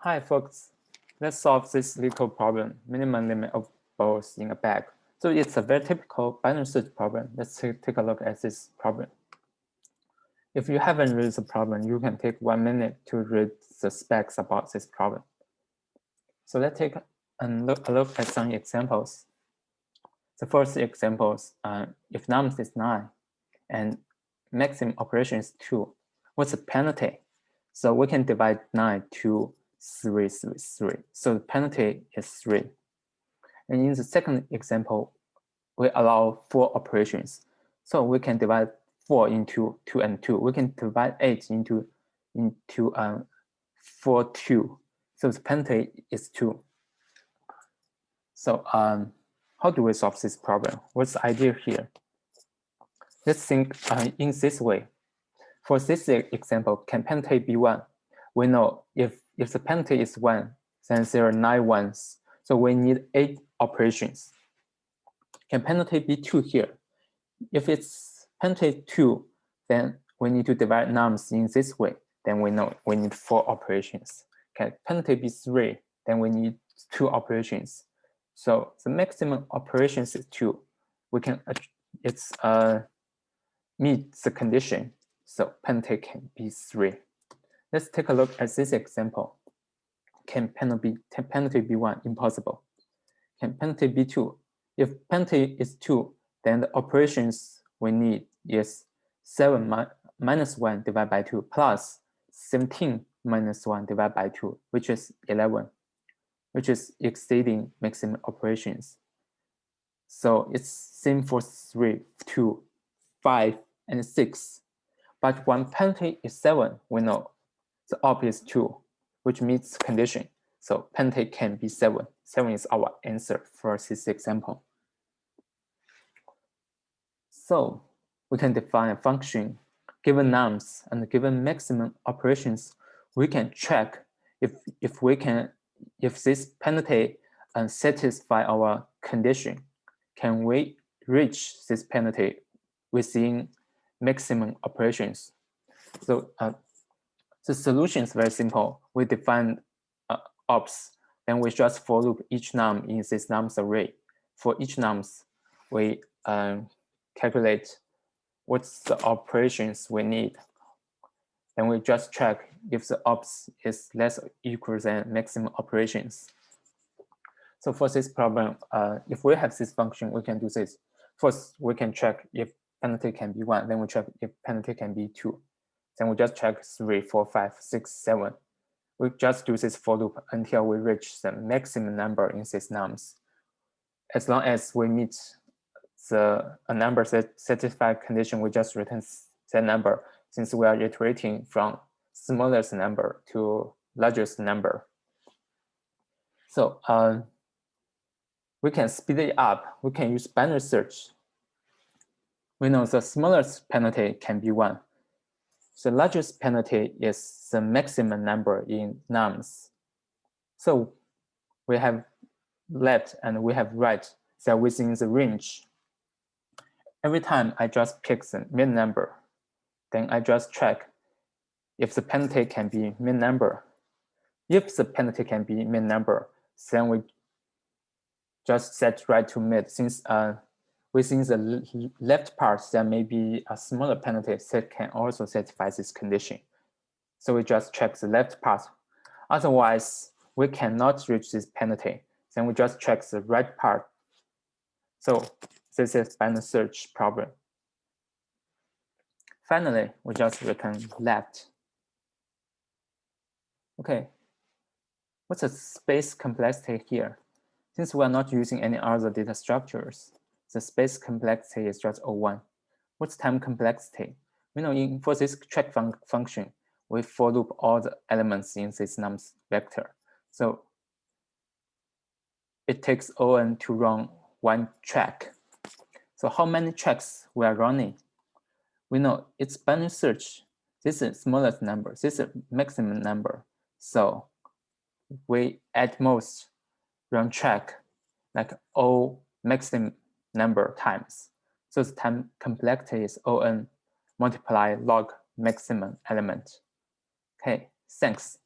Hi folks, let's solve this LeetCode problem, minimum limit of balls in a bag. So it's a very typical binary search problem. Let's take a look at this problem. If you haven't read the problem, you can take 1 minute to read the specs about this problem. So let's take a look at some examples. The first example is if nums is 9 and maximum operation is 2, what's the penalty? So we can divide 9 to 3, 3, 3. So the penalty is 3. And in the second example, we allow 4 operations. So we can divide 4 into 2 and 2. We can divide 8 into 4, 2. So the penalty is 2. So how do we solve this problem? What's the idea here? Let's think in this way. For this example, can penalty be 1? We know if the penalty is 1, then there are 9 ones. So we need 8 operations. Can penalty be 2 here? If it's penalty 2, then we need to divide nums in this way. Then we know we need 4 operations. Can penalty be 3? Then we need 2 operations. So the maximum operations is 2. We can meet the condition. So penalty can be 3. Let's take a look at this example. Can penalty be 1? Impossible. Can penalty be 2? If penalty is 2, then the operations we need is 7 minus 1 divided by 2 plus 17 minus 1 divided by 2, which is 11, which is exceeding maximum operations. So it's same for 3, 2, 5, and 6. But when penalty is 7, we know the op is 2, which meets condition. So penalty can be 7. 7 is our answer for this example. So we can define a function. Given nums and given maximum operations, we can check if this penalty satisfy our condition. Can we reach this penalty within maximum operations? So the solution is very simple. We define ops, then we just for loop each num in this nums array. For each nums, we calculate what's the operations we need. Then we just check if the ops is less or equal than maximum operations. So for this problem, if we have this function, we can do this. First, we can check if penalty can be 1. Then we check if penalty can be 2. Then we just check 3, 4, 5, 6, 7. We just do this for loop until we reach the maximum number in these nums. As long as we meet a number that satisfies condition, we just return that number, since we are iterating from smallest number to largest number. So we can speed it up. We can use binary search. We know the smallest penalty can be 1. The largest penalty is the maximum number in nums. So we have left and we have right that within the range. Every time I just pick the min number, then I just check if the penalty can be min number. If the penalty can be min number, then we just set right to mid, since within the left part, there may be a smaller penalty that can also satisfy this condition. So we just check the left part. Otherwise, we cannot reach this penalty. Then we just check the right part. So this is binary search problem. Finally, we just return left. Okay, what's the space complexity here? Since we are not using any other data structures, the space complexity is just 01. What's time complexity? We know for this check function, we for loop all the elements in this nums vector. So it takes O(n) to run 1 check. So how many checks we are running? We know it's binary search. This is smallest number. This is maximum number. So we at most run check like O maximum number times. So the time complexity is O(n) multiply log maximum element. Okay, thanks.